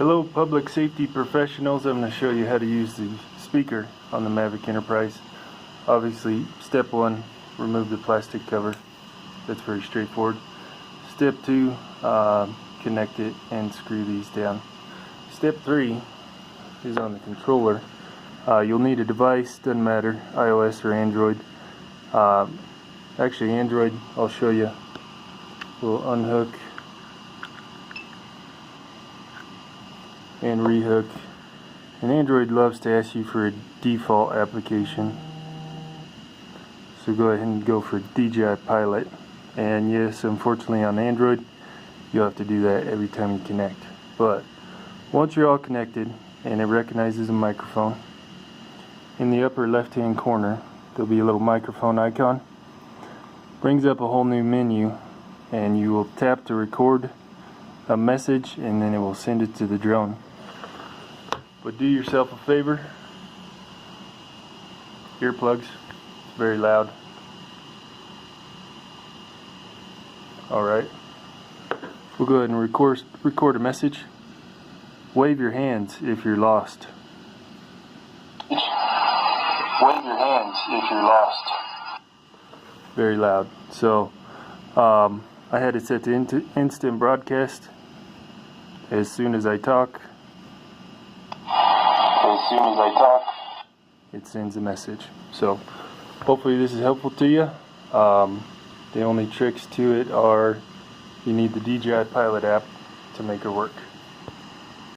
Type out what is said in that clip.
Hello public safety professionals, I'm going to show you how to use the speaker on the Mavic Enterprise. Obviously, step 1, remove the plastic cover. That's very straightforward. Step 2, connect it and screw these down. Step 3 is on the controller. You'll need a device, doesn't matter, iOS or Android. Actually Android, I'll show you. We'll unhook and rehook. And Android loves to ask you for a default application, so go ahead and go for DJI Pilot. And yes, unfortunately on Android you'll have to do that every time you connect. But once you're all connected and it recognizes a microphone, in the upper left hand corner there'll be a little microphone icon. Brings up a whole new menu, and you will tap to record a message and then it will send it to the drone. But do yourself a favor, earplugs, it's very loud. Alright, we'll go ahead and record a message. Wave your hands if you're lost. Wave your hands if you're lost. Very loud. So I had it set to instant broadcast. As soon as I talk, it sends a message. So hopefully this is helpful to you. The only tricks to it are you need the DJI Pilot app to make it work.